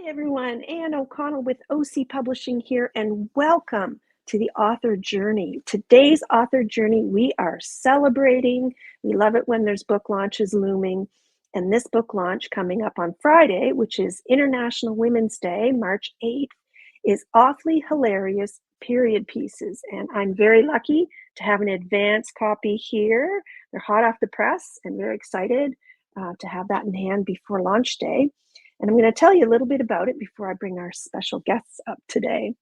Hi, everyone. Anne O'Connell with OC Publishing here, and welcome to the author journey. Today's author journey, we are celebrating. We love it when there's book launches looming. And this book launch coming up on Friday, which is International Women's Day, March 8th, is Awfully Hilarious Period Pieces. And I'm very lucky to have an advance copy here. They're hot off the press and very excited to have that in hand before launch day. And I'm going to tell you a little bit about it before I bring our special guests up today.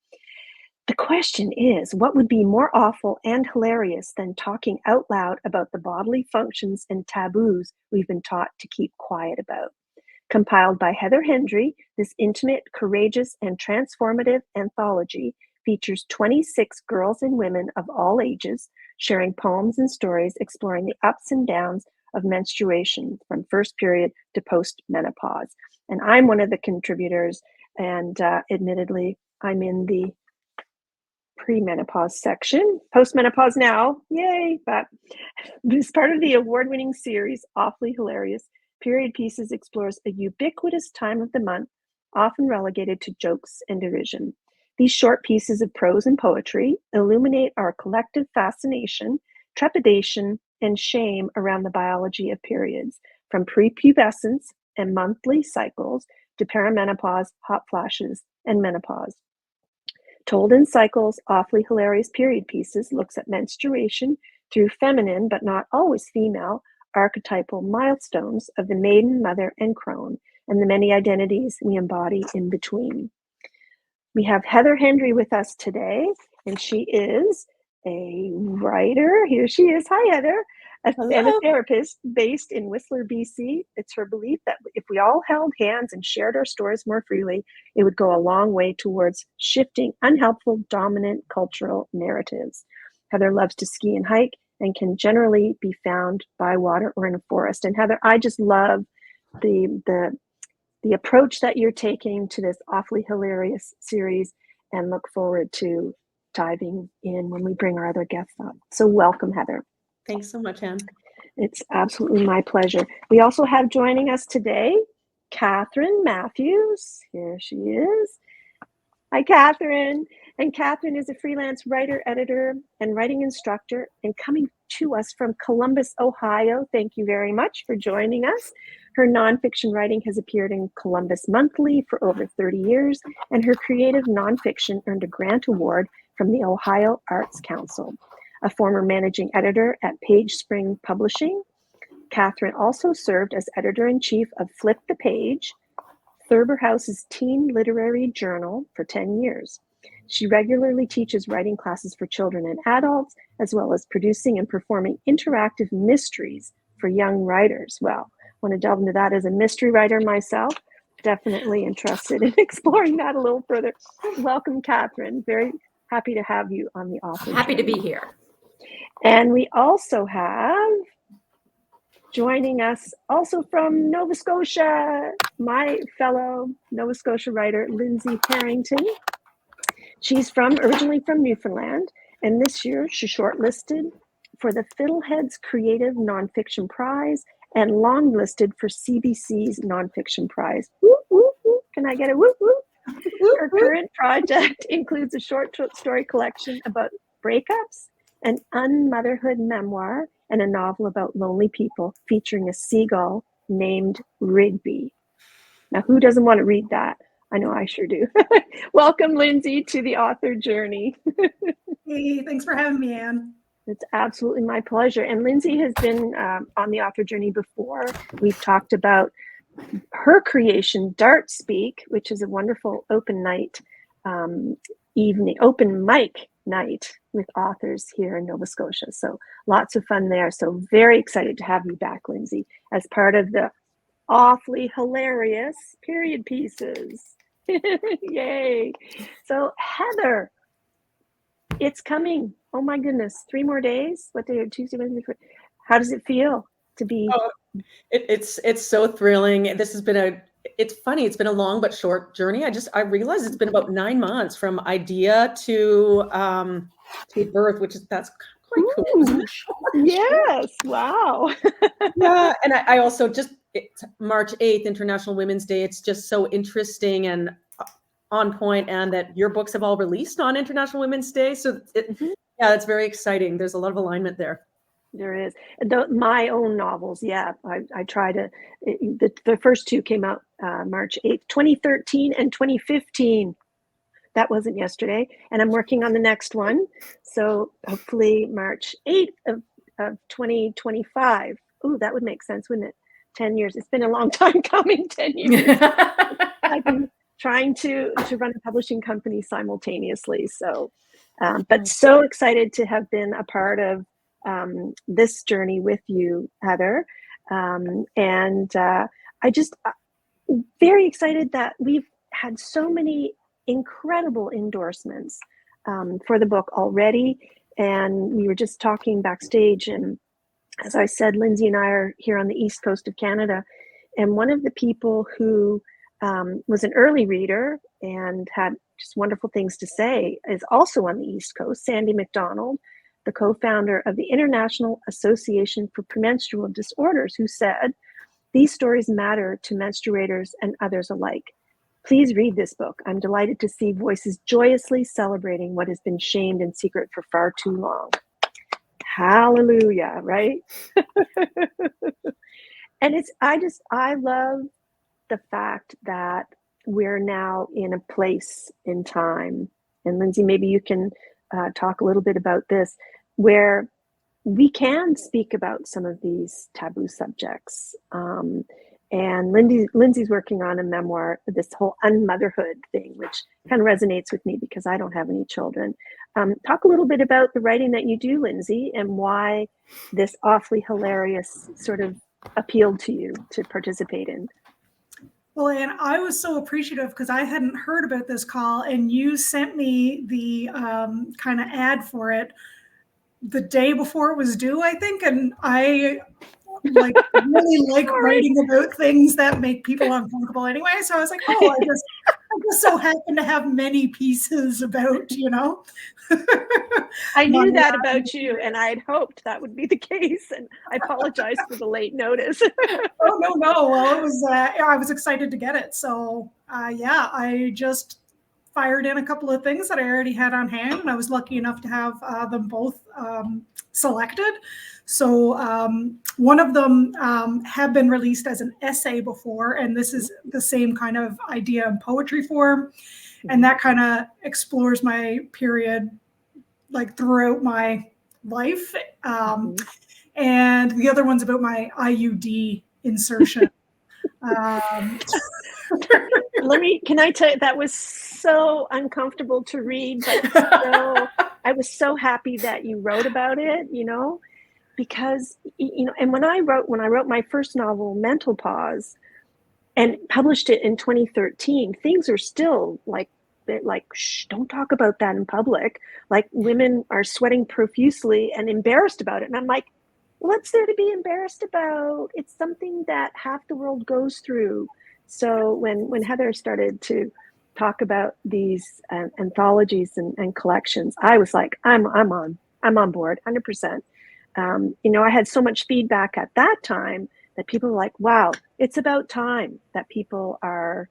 The question is, what would be more awful and hilarious than talking out loud about the bodily functions and taboos we've been taught to keep quiet about? Compiled by Hendrie, this intimate, courageous, and transformative anthology features 26 girls and women of all ages sharing poems and stories exploring the ups and downs of menstruation from first period to post-menopause. And I'm one of the contributors, and admittedly, I'm in the pre-menopause section. Post-menopause now, yay! But this part of the award-winning series, Awfully Hilarious Period Pieces, explores a ubiquitous time of the month, often relegated to jokes and derision. These short pieces of prose and poetry illuminate our collective fascination, trepidation, and shame around the biology of periods, from prepubescence and monthly cycles to perimenopause, hot flashes, and menopause. Told in cycles, Awfully Hilarious Period Pieces looks at menstruation through feminine, but not always female, archetypal milestones of the maiden, mother, and crone, and the many identities we embody in between. We have Hendrie with us today, and she is a writer. Here she is. Hi, Heather. And a therapist based in Whistler, BC. It's her belief that if we all held hands and shared our stories more freely, it would go a long way towards shifting unhelpful, dominant cultural narratives. Heather loves to ski and hike and can generally be found by water or in a forest. And Heather, I just love the approach that you're taking to this Awfully Hilarious series, and look forward to diving in when we bring our other guests up. So welcome, Heather. Thanks so much, Anne. It's absolutely my pleasure. We also have joining us today, Katherine Matthews. Here she is. Hi, Katherine. And Katherine is a freelance writer, editor, and writing instructor, and coming to us from Columbus, Ohio. Thank you very much for joining us. Her nonfiction writing has appeared in Columbus Monthly for over 30 years, and her creative nonfiction earned a grant award from the Ohio Arts Council. A former managing editor at Page Spring Publishing, Katherine also served as editor-in-chief of Flip the Page, Thurber House's teen literary journal, for 10 years. She regularly teaches writing classes for children and adults, as well as producing and performing interactive mysteries for young writers. Well, I want to delve into that as a mystery writer myself. Definitely interested in exploring that a little further. Welcome, Katherine. Very happy to have you on the author Happy journey. to be here. And we also have joining us also from Nova Scotia, my fellow Nova Scotia writer, Lindsey Harrington. She's originally from Newfoundland, and this year she shortlisted for the Fiddleheads Creative Nonfiction Prize and longlisted for CBC's Nonfiction Prize. Woo, woo, woo. Can I get a woo, woo? Her current project includes a short story collection about breakups, an unmotherhood memoir, and a novel about lonely people featuring a seagull named Rigby. Now, who doesn't want to read that? I know I sure do. Welcome, Lindsey, to the author journey. Hey, thanks for having me, Anne. It's absolutely my pleasure. And Lindsey has been on the author journey before. We've talked about her creation, Dart Speak, which is a wonderful open mic night with authors here in Nova Scotia. So lots of fun there. So very excited to have you back, Lindsey, as part of the Awfully Hilarious Period Pieces. Yay. So Heather, it's coming. Oh my goodness. 3 more days. What day are Tuesday, Wednesday? How does it feel to be? It's so thrilling. This has been it's funny. It's been a long but short journey. I realized it's been about 9 months from idea to birth, that's quite cool. Yes. Wow. Yeah. And I also just it's March 8th, International Women's Day. It's just so interesting and on point, and that your books have all released on International Women's Day. So yeah, it's very exciting. There's a lot of alignment there. There is. My own novels, yeah. I try to, the first two came out March 8th, 2013 and 2015. That wasn't yesterday. And I'm working on the next one. So hopefully March 8th of 2025. Ooh, that would make sense, wouldn't it? 10 years. It's been a long time coming, 10 years. I've been trying to run a publishing company simultaneously. So, but so excited to have been a part of this journey with you, Heather. And I just very excited that we've had so many incredible endorsements for the book already. And we were just talking backstage, and as I said, Lindsey and I are here on the East Coast of Canada. And one of the people who was an early reader and had just wonderful things to say is also on the East Coast, Sandy McDonald, the co-founder of the International Association for Premenstrual Disorders, who said, "These stories matter to menstruators and others alike. Please read this book. I'm delighted to see voices joyously celebrating what has been shamed in secret for far too long." Hallelujah, right? And I love the fact that we're now in a place in time, and Lindsey, maybe you can talk a little bit about this, where we can speak about some of these taboo subjects. And Lindsey's working on a memoir, this whole unmotherhood thing, which kind of resonates with me because I don't have any children. Talk a little bit about the writing that you do, Lindsey, and why this Awfully Hilarious sort of appealed to you to participate in. Well, and I was so appreciative because I hadn't heard about this call, and you sent me the kind of ad for it the day before it was due, I think. And I really like writing about things that make people uncomfortable anyway. So I was like, oh, I just so happen to have many pieces about, I knew that about you, and I had hoped that would be the case, and I apologize for the late notice. Oh, no. Well, it was, I was excited to get it. So yeah, I just fired in a couple of things that I already had on hand, and I was lucky enough to have them both selected. So one of them had been released as an essay before, and this is the same kind of idea in poetry form. And that kind of explores my period, like throughout my life. And the other one's about my IUD insertion. Can I tell you, that was so uncomfortable to read, but I was so happy that you wrote about it, because, and when I wrote my first novel, Mental Pause, and published it in 2013, things are still like, shh, don't talk about that in public. Like, women are sweating profusely and embarrassed about it. And I'm like, what's there to be embarrassed about? It's something that half the world goes through. So when Heather started to talk about these anthologies and collections, I was like, I'm on board 100%. I had so much feedback at that time that people were like, wow, it's about time that people are,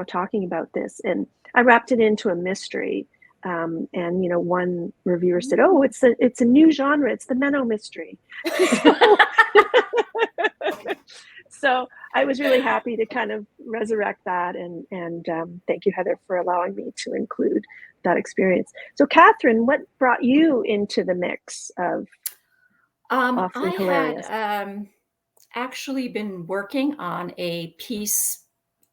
talking about this. And I wrapped it into a mystery. And one reviewer said, "Oh, it's a new genre. It's the Menno mystery." So I was really happy to kind of resurrect that, and thank you, Heather, for allowing me to include that experience. So, Katherine, what brought you into the mix of Awfully Hilarious? I had actually been working on a piece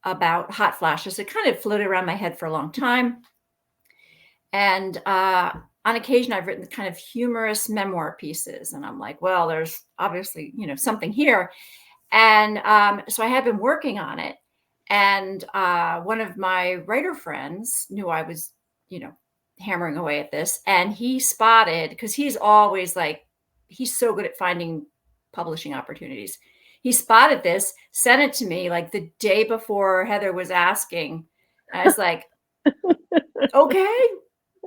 about hot flashes. It kind of floated around my head for a long time. And on occasion, I've written kind of humorous memoir pieces. And I'm like, well, there's obviously, something here. And so I had been working on it. And one of my writer friends knew I was, hammering away at this. And he spotted, because he's always like, he's so good at finding publishing opportunities. He spotted this, sent it to me like the day before Heather was asking. And I was like, okay,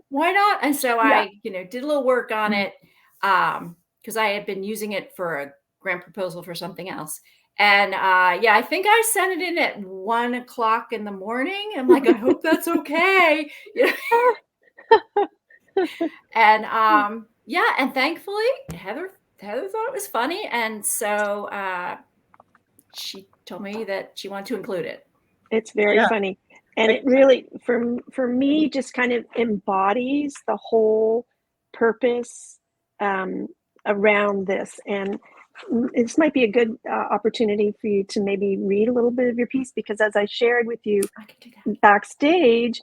why not? And so I, did a little work on it because I had been using it for a grant proposal for something else. And yeah, I think I sent it in at 1 o'clock in the morning. I'm like, I hope that's okay. You know? And yeah, and thankfully Heather thought it was funny, and so she told me that she wanted to include it. It's very funny. And it really, for me, just kind of embodies the whole purpose around this. And this might be a good opportunity for you to maybe read a little bit of your piece, because as I shared with you backstage,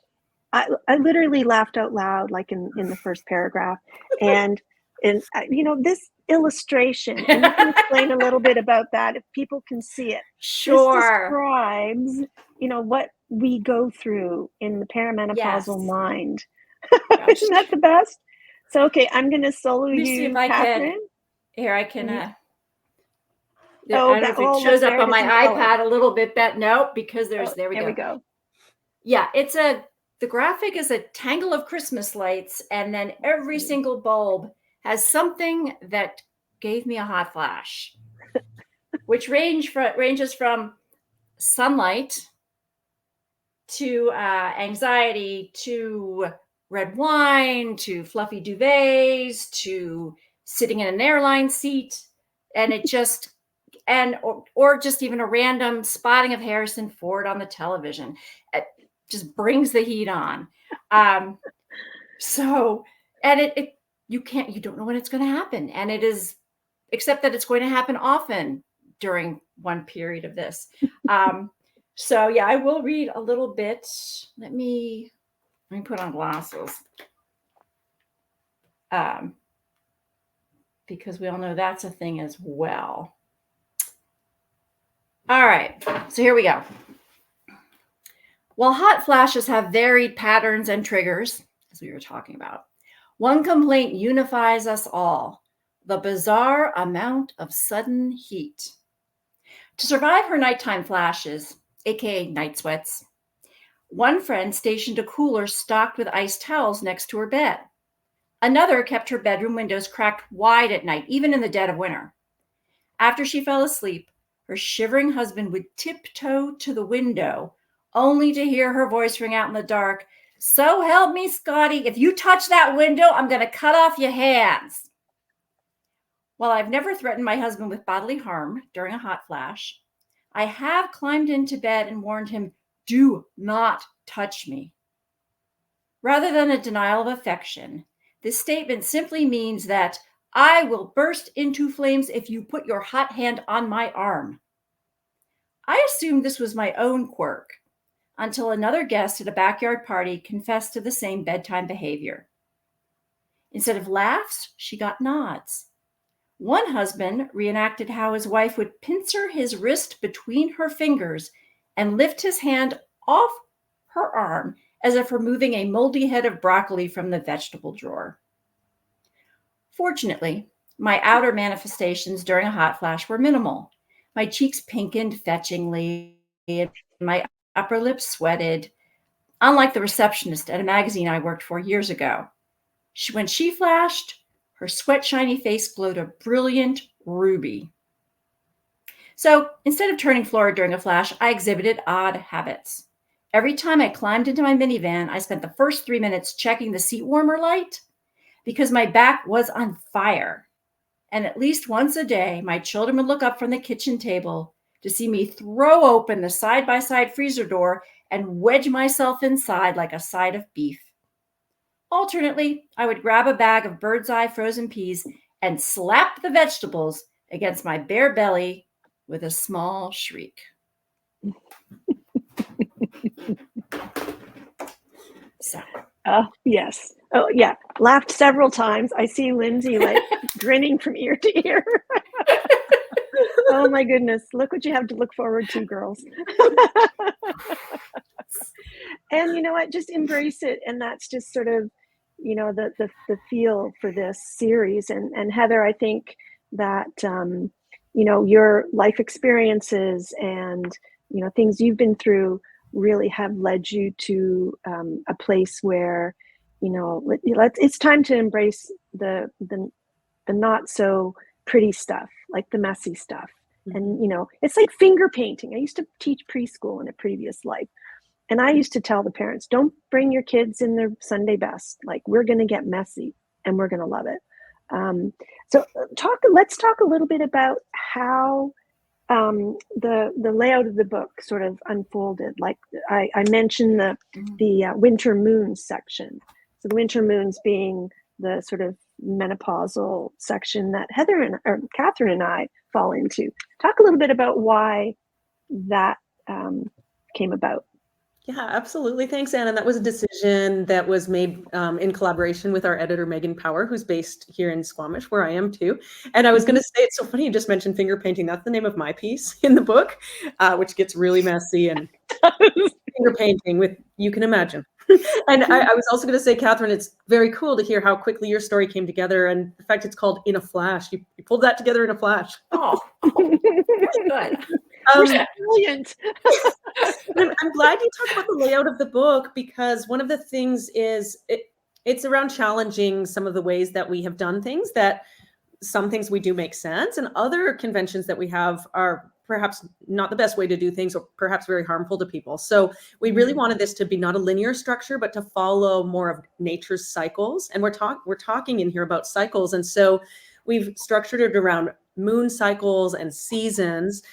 I literally laughed out loud, like in the first paragraph. And you know, this illustration, and you can explain a little bit about that if people can see it. Sure. This describes, you know, what we go through in the perimenopausal mind. Isn't that the best? So, okay, I'm going to solo you, see if Katherine. Here, I can. I don't know if it shows up on my iPad a little bit better. No, because there we go. Yeah, the graphic is a tangle of Christmas lights, and then every single bulb has something that gave me a hot flash, which ranges from sunlight to anxiety to red wine to fluffy duvets to sitting in an airline seat, and it just or just even a random spotting of Harrison Ford on the television. It just brings the heat on. So, and you don't know when it's going to happen. And it is, except that it's going to happen often during one period of this. So yeah, I will read a little bit. Let me put on glasses. Because we all know that's a thing as well. All right, so here we go. While hot flashes have varied patterns and triggers, as we were talking about, one complaint unifies us all: the bizarre amount of sudden heat. To survive her nighttime flashes, aka night sweats, one friend stationed a cooler stocked with iced towels next to her bed. Another kept her bedroom windows cracked wide at night, even in the dead of winter. After she fell asleep, her shivering husband would tiptoe to the window, only to hear her voice ring out in the dark, "So help me, Scotty, if you touch that window, I'm going to cut off your hands." While I've never threatened my husband with bodily harm during a hot flash, I have climbed into bed and warned him, "Do not touch me." Rather than a denial of affection, this statement simply means that I will burst into flames if you put your hot hand on my arm. I assumed this was my own quirk until another guest at a backyard party confessed to the same bedtime behavior. Instead of laughs, she got nods. One husband reenacted how his wife would pincer his wrist between her fingers and lift his hand off her arm as if removing a moldy head of broccoli from the vegetable drawer. Fortunately, my outer manifestations during a hot flash were minimal. My cheeks pinkened fetchingly, and my upper lip sweated, unlike the receptionist at a magazine I worked for years ago. When she flashed, her sweat-shiny face glowed a brilliant ruby. So instead of turning florid during a flash, I exhibited odd habits. Every time I climbed into my minivan, I spent the first 3 minutes checking the seat warmer light because my back was on fire. And at least once a day, my children would look up from the kitchen table to see me throw open the side-by-side freezer door and wedge myself inside like a side of beef. Alternately, I would grab a bag of bird's eye frozen peas and slap the vegetables against my bare belly with a small shriek. So. Oh, yes. Oh, yeah. Laughed several times. I see Lindsey like grinning from ear to ear. Oh my goodness. Look what you have to look forward to, girls. And you know what? Just embrace it. And that's just sort of, you know, the feel for this series. And Heather, I think that, you know, your life experiences and, you know, things you've been through really have led you to a place where, you know, it's time to embrace the not so pretty stuff, like the messy stuff, And, you know, it's like finger painting. I used to teach preschool in a previous life. And I used to tell the parents, don't bring your kids in their Sunday best. Like, we're going to get messy and we're going to love it. Let's talk a little bit about how the layout of the book sort of unfolded. Like I mentioned the winter moons section. So the winter moons being the sort of menopausal section that Katherine and I fall into. Talk a little bit about why that came about. Yeah, absolutely. Thanks, Anna. That was a decision that was made in collaboration with our editor, Megan Power, who's based here in Squamish, where I am too. And I was going to say, it's so funny you just mentioned finger painting. That's the name of my piece in the book, which gets really messy and finger painting with, you can imagine. And I was also going to say, Katherine, it's very cool to hear how quickly your story came together, and the fact it's called In a Flash. You pulled that together in a flash. Oh, good. Brilliant. I'm glad you talked about the layout of the book, because one of the things is it's around challenging some of the ways that we have done things, that some things we do make sense, and other conventions that we have are perhaps not the best way to do things, or perhaps very harmful to people. So we really wanted this to be not a linear structure, but to follow more of nature's cycles. And we're talking in here about cycles. And so we've structured it around moon cycles and seasons.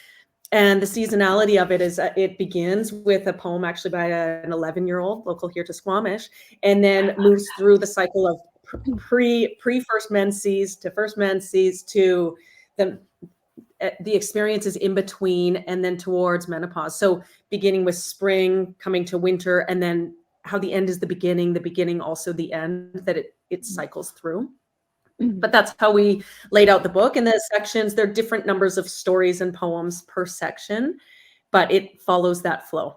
And the seasonality of it is it begins with a poem actually by an 11-year-old local here to Squamish, and then moves through the cycle of pre first menses to first menses to the experiences in between, and then towards menopause. So beginning with spring, coming to winter, and then how the end is the beginning also the end, that it cycles through. But that's how we laid out the book. And the sections, there are different numbers of stories and poems per section, but it follows that flow.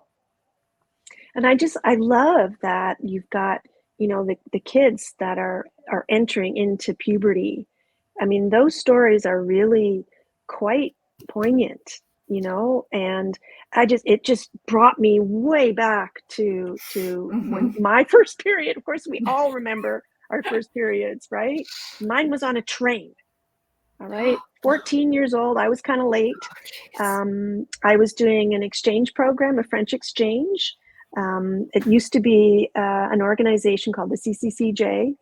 And I love that you've got, you know, the kids that are entering into puberty. I mean, those stories are really quite poignant, you know, and it just brought me way back to when my first period. Of course, we all remember our first periods, right? Mine was on a train. All right. 14 years old. I was kind of late. I was doing an exchange program, a French exchange. It used to be an organization called the CCCJ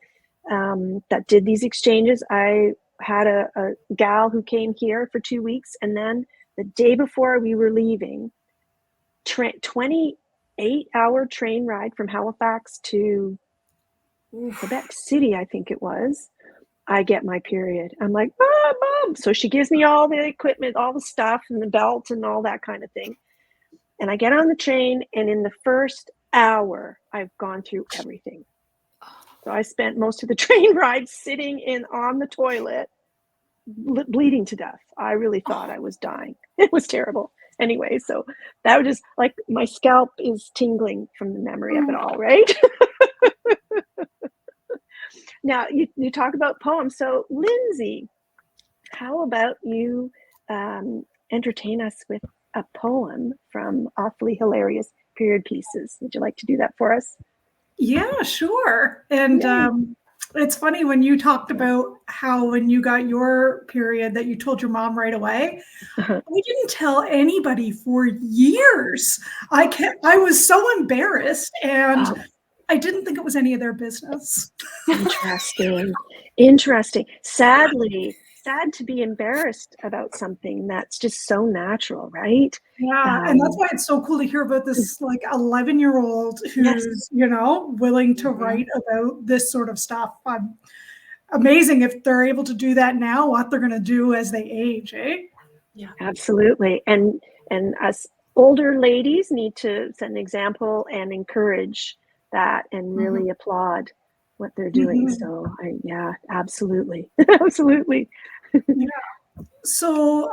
that did these exchanges. I had a gal who came here for 2 weeks. And then the day before we were leaving, 28-hour train ride from Halifax to Quebec City, I think it was, I get my period. I'm like, Mom. So she gives me all the equipment, all the stuff and the belt and all that kind of thing. And I get on the train, and in the first hour, I've gone through everything. So I spent most of the train ride sitting on the toilet, bleeding to death. I really thought I was dying. It was terrible. Anyway, so that was just like, my scalp is tingling from the memory of it all, right? Now, you talk about poems. So, Lindsey, how about you entertain us with a poem from Awfully Hilarious Period Pieces? Would you like to do that for us? Yeah, sure. And it's funny when you talked about how when you got your period that you told your mom right away. I didn't tell anybody for years. I was so embarrassed, and I didn't think it was any of their business. Interesting. Sad to be embarrassed about something that's just so natural, right? Yeah, and that's why it's so cool to hear about this like 11-year-old who's, you know, willing to write about this sort of stuff. Amazing if they're able to do that now, what they're going to do as they age, eh? Yeah, absolutely. And us older ladies need to set an example and encourage that and really applaud what they're doing. So absolutely. Absolutely. Yeah. So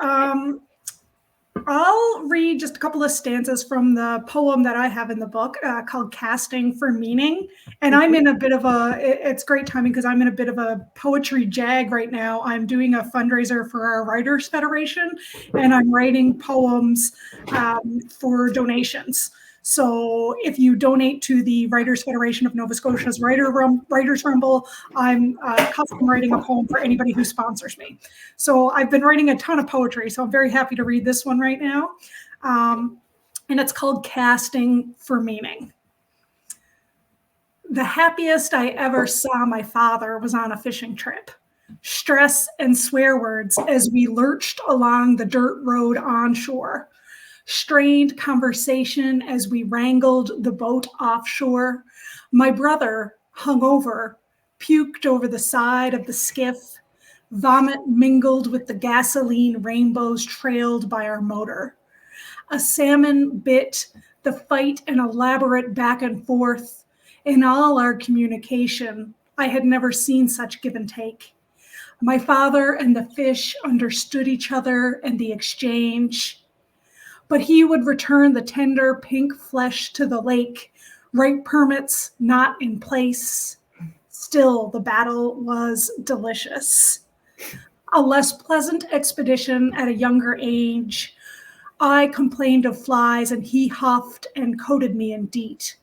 I'll read just a couple of stanzas from the poem that I have in the book called Casting for Meaning. And I'm in a bit of it's great timing because I'm in a bit of a poetry jag right now. I'm doing a fundraiser for our Writers Federation, and I'm writing poems for donations. So if you donate to the Writers Federation of Nova Scotia's Writers Rumble, I'm custom writing a poem for anybody who sponsors me. So I've been writing a ton of poetry, so I'm very happy to read this one right now. And it's called Casting for Meaning. The happiest I ever saw my father was on a fishing trip. Stress and swear words as we lurched along the dirt road onshore. Strained conversation as we wrangled the boat offshore. My brother, hungover, puked over the side of the skiff. Vomit mingled with the gasoline rainbows trailed by our motor. A salmon bit, the fight an elaborate back and forth. In all our communication, I had never seen such give and take. My father and the fish understood each other and the exchange. But he would return the tender pink flesh to the lake, right permits not in place. Still, the battle was delicious. A less pleasant expedition at a younger age. I complained of flies and he huffed and coated me in DEET.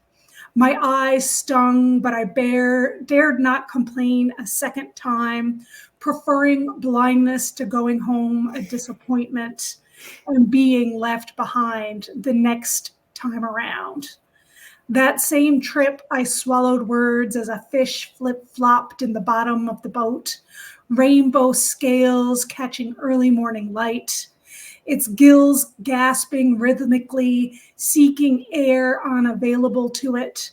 My eyes stung, but I dared not complain a second time, preferring blindness to going home a disappointment and being left behind the next time around. That same trip, I swallowed words as a fish flip-flopped in the bottom of the boat, rainbow scales catching early morning light, its gills gasping rhythmically, seeking air unavailable to it.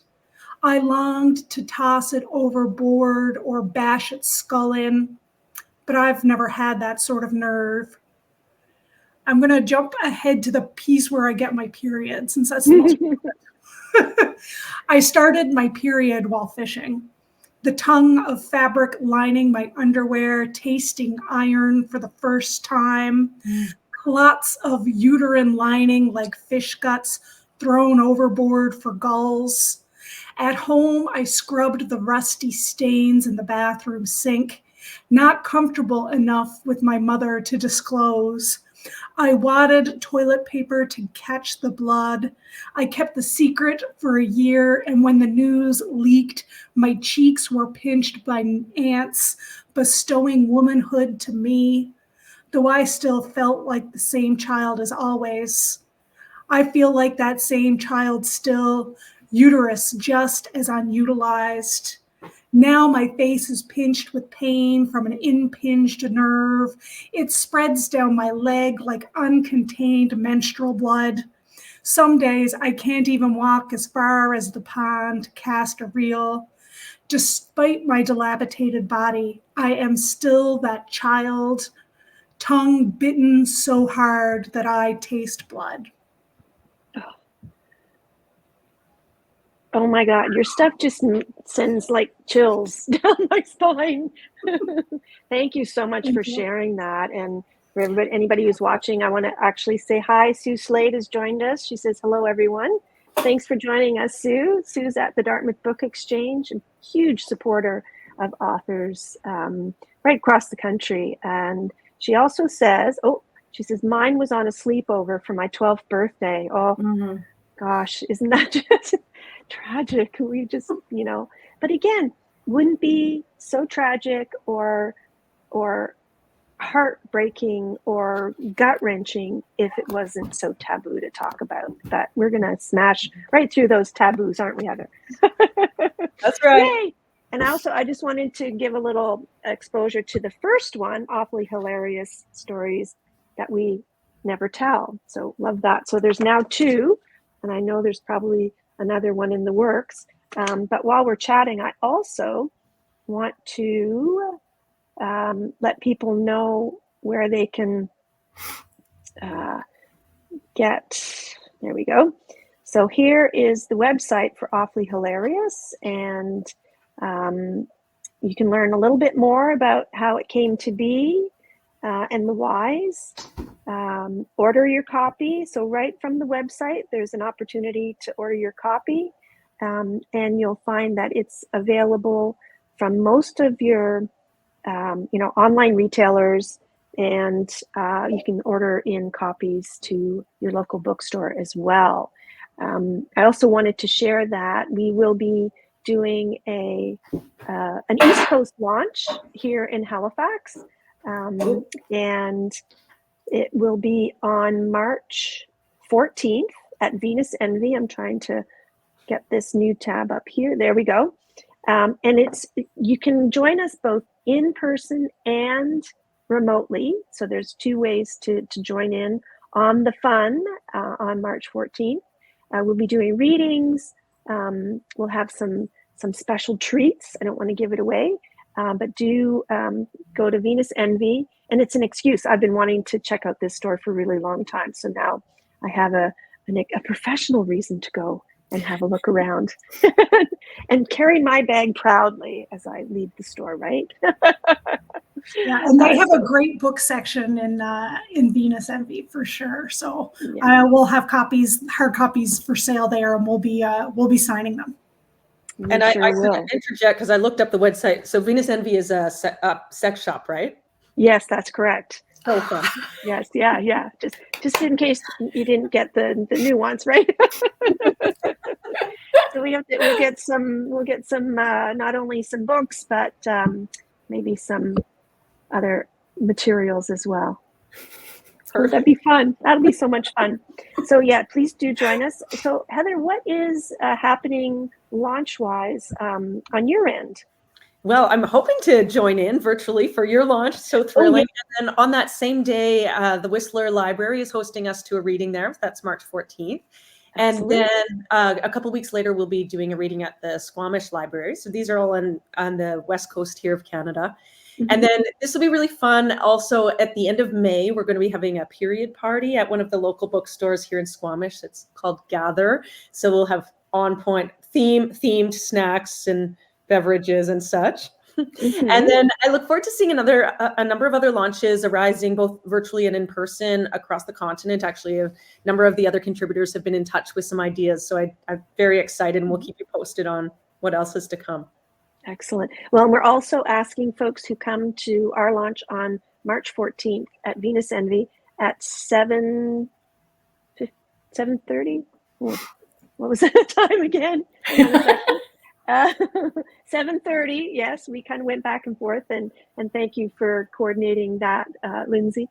I longed to toss it overboard or bash its skull in, but I've never had that sort of nerve. I'm going to jump ahead to the piece where I get my period, since that's the most I started my period while fishing. The tongue of fabric lining my underwear, tasting iron for the first time. Clots of uterine lining like fish guts thrown overboard for gulls. At home, I scrubbed the rusty stains in the bathroom sink, not comfortable enough with my mother to disclose. I wadded toilet paper to catch the blood. I kept the secret for a year, and when the news leaked, my cheeks were pinched by ants, bestowing womanhood to me, though I still felt like the same child as always. I feel like that same child still, uterus just as unutilized. Now my face is pinched with pain from an impinged nerve. It spreads down my leg like uncontained menstrual blood. Some days I can't even walk as far as the pond to cast a reel. Despite my dilapidated body, I am still that child, tongue bitten so hard that I taste blood. Oh my God, your stuff just sends like chills down my spine. Thank you so much for sharing that. And for anybody who's watching, I want to actually say hi. Sue Slade has joined us. She says, hello, everyone. Thanks for joining us, Sue. Sue's at the Dartmouth Book Exchange, a huge supporter of authors right across the country. And she also says, she says, mine was on a sleepover for my 12th birthday. Oh, gosh, isn't that just tragic? We just, but again, wouldn't be so tragic or heartbreaking or gut-wrenching if it wasn't so taboo to talk about. But we're going to smash right through those taboos, aren't we, Heather? That's right. Yay! And also, I just wanted to give a little exposure to the first one, Awfully Hilarious Stories That We Never Tell. So love that. So there's now 2, and I know there's probably another one in the works. But while we're chatting, I also want to let people know where they can get, there we go. So here is the website for Awfully Hilarious, and you can learn a little bit more about how it came to be and the whys. Order your copy. So right from the website, there's an opportunity to order your copy, and you'll find that it's available from most of your online retailers, and you can order in copies to your local bookstore as well. I also wanted to share that we will be doing an East Coast launch here in Halifax, and it will be on March 14th at Venus Envy. I'm trying to get this new tab up here. There we go. And you can join us both in person and remotely. So there's 2 ways to join in on the fun on March 14th. We'll be doing readings. We'll have some special treats. I don't want to give it away, but do go to Venus Envy. And it's an excuse. I've been wanting to check out this store for a really long time. So now I have a professional reason to go and have a look around and carry my bag proudly as I leave the store, right? Yeah, and they have a great book section in Venus Envy for sure. So Yeah. we'll have hard copies for sale there, and we'll be signing them. And I should interject because I looked up the website. So Venus Envy is a sex shop, right? Yes, that's correct. So fun. Yes, yeah. Just in case you didn't get the nuance, right? So we'll get some not only some books, but maybe some other materials as well. So that'd be fun. That'll be so much fun. So yeah, please do join us. So Heather, what is happening launch-wise on your end? Well, I'm hoping to join in virtually for your launch. So thrilling. And then on that same day, the Whistler Library is hosting us to a reading there. That's March 14th. And then a couple of weeks later, we'll be doing a reading at the Squamish Library. So these are all on the west coast here of Canada. Mm-hmm. And then this will be really fun. Also, at the end of May, we're going to be having a period party at one of the local bookstores here in Squamish. It's called Gather. So we'll have on-point themed snacks and beverages and such. Mm-hmm. And then I look forward to seeing a number of other launches arising both virtually and in person across the continent. Actually, a number of the other contributors have been in touch with some ideas. So I'm very excited, and we'll keep you posted on what else is to come. Excellent. Well, we're also asking folks who come to our launch on March 14th at Venus Envy at 7:30. What was the time again? 7:30. Yes, we kind of went back and forth, and thank you for coordinating that, Lindsey.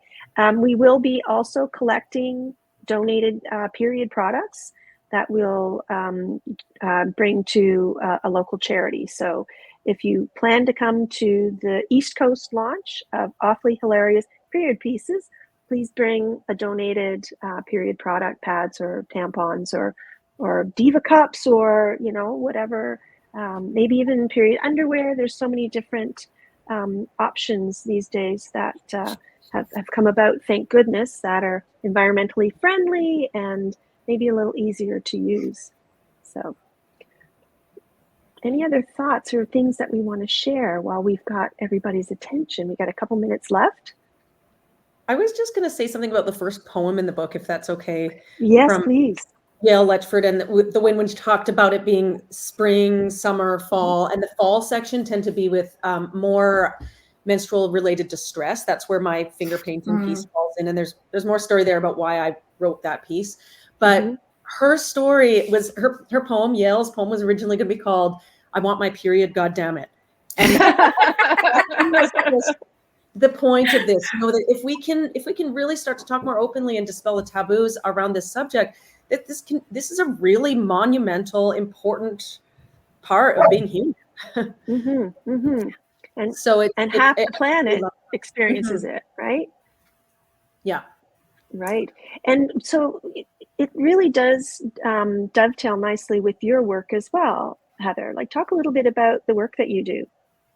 We will be also collecting donated period products that we'll bring to a local charity. So if you plan to come to the East Coast launch of Awfully Hilarious Period Pieces, please bring a donated period product, pads or tampons or diva cups or whatever. Maybe even period underwear. There's so many different options these days that have come about, thank goodness, that are environmentally friendly and maybe a little easier to use. So any other thoughts or things that we want to share while we've got everybody's attention? We got a couple minutes left. I was just going to say something about the first poem in the book, if that's okay. Yes, please. Yale Letchford and the Wind, when she talked about it being spring, summer, fall, and the fall section tend to be with more menstrual related distress. That's where my finger painting piece falls in. And there's more story there about why I wrote that piece. But her story was her poem, Yale's poem, was originally going to be called "I Want My Period, God Damn It." And the point of this, that if we can really start to talk more openly and dispel the taboos around this subject, that this is a really monumental, important part of being human. And so half the planet experiences it, right? Yeah. Right. And so it really does dovetail nicely with your work as well, Heather. Like, talk a little bit about the work that you do.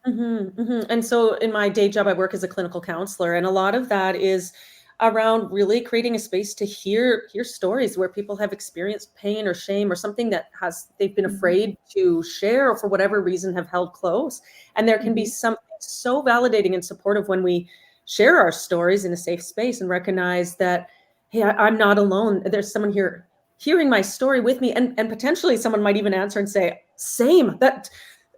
And so in my day job, I work as a clinical counselor, and a lot of that is around really creating a space to hear stories where people have experienced pain or shame or something that they've been afraid to share or for whatever reason have held close. And there can be something so validating and supportive when we share our stories in a safe space and recognize that, hey, I'm not alone. There's someone here hearing my story with me, and potentially someone might even answer and say, same, that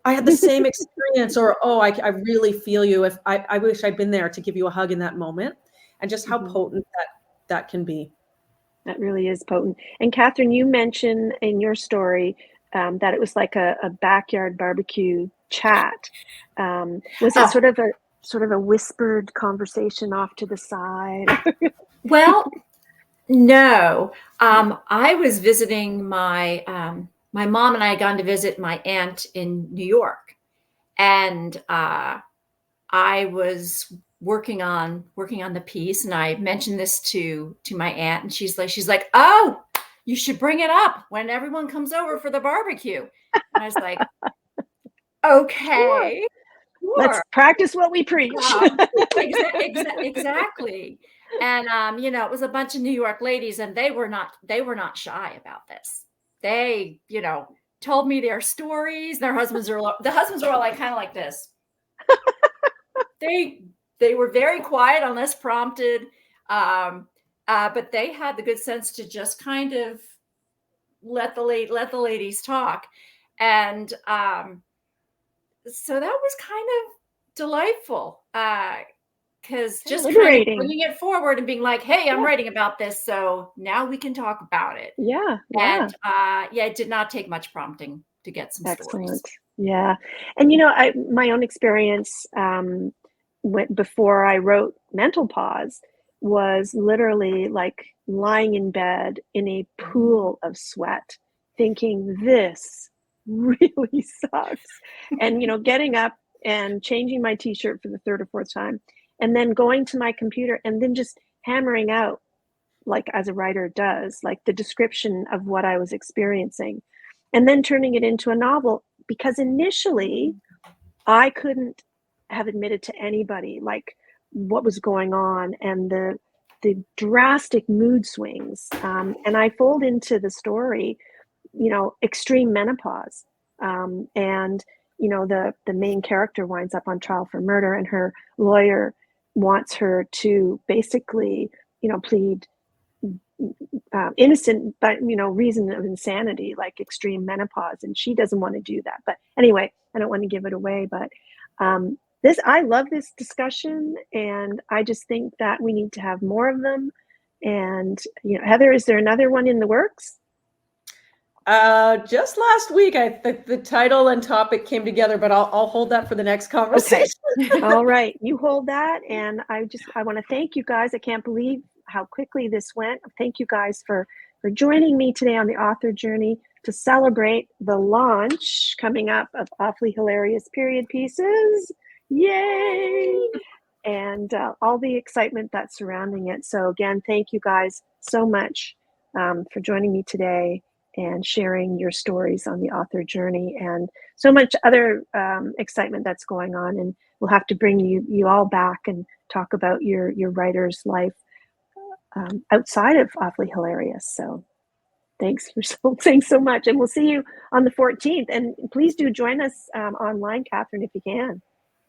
I had the same experience, or, oh, I really feel you. If I wish I'd been there to give you a hug in that moment. And just how potent that can be. That really is potent. And Katherine, you mentioned in your story that it was like a backyard barbecue chat. Was it sort of a whispered conversation off to the side? Well, no. I was visiting my mom and I had gone to visit my aunt in New York, and I was working on the piece, and I mentioned this to my aunt, and she's like, oh, you should bring it up when everyone comes over for the barbecue. And I was like, okay, sure. Let's practice what we preach. Exactly. And it was a bunch of New York ladies, and they were not shy about this. They, told me their stories. The husbands were all like kind of like this. They were very quiet unless prompted, but they had the good sense to just kind of let the ladies talk, and so that was kind of delightful, because just kind of bringing it forward and being like, hey, I'm writing about this, so now we can talk about it. And it did not take much prompting to get some stories. Yeah. And my own experience before I wrote Mental Pause was literally like lying in bed in a pool of sweat thinking this really sucks, and getting up and changing my t-shirt for the third or fourth time, and then going to my computer and then just hammering out, like as a writer does, like the description of what I was experiencing, and then turning it into a novel, because initially I couldn't have admitted to anybody like what was going on and the drastic mood swings, and I fold into the story extreme menopause, and the main character winds up on trial for murder, and her lawyer wants her to basically plead innocent, but reason of insanity, like extreme menopause, and she doesn't want to do that. But anyway, I don't want to give it away, but I love this discussion, and I just think that we need to have more of them. And Heather, is there another one in the works? Just last week, the title and topic came together, but I'll hold that for the next conversation. Okay. All right, you hold that, and I want to thank you guys. I can't believe how quickly this went. Thank you guys for joining me today on the author journey to celebrate the launch coming up of Awfully Hilarious Period Pieces. Yay! And all the excitement that's surrounding it. So again, thank you guys so much for joining me today and sharing your stories on the author journey, and so much other excitement that's going on. And we'll have to bring you all back and talk about your writer's life outside of Awfully Hilarious. So thanks so much. And we'll see you on the 14th. And please do join us online, Katherine, if you can.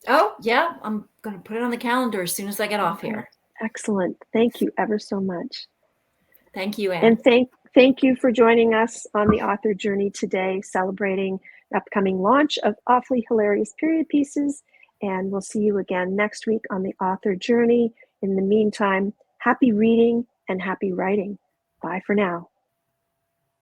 Oh, yeah. I'm going to put it on the calendar as soon as I get off here. Excellent. Thank you ever so much. Thank you, Anne. And thank you for joining us on the author journey today, celebrating the upcoming launch of Awfully Hilarious Period Pieces. And we'll see you again next week on the author journey. In the meantime, happy reading and happy writing. Bye for now.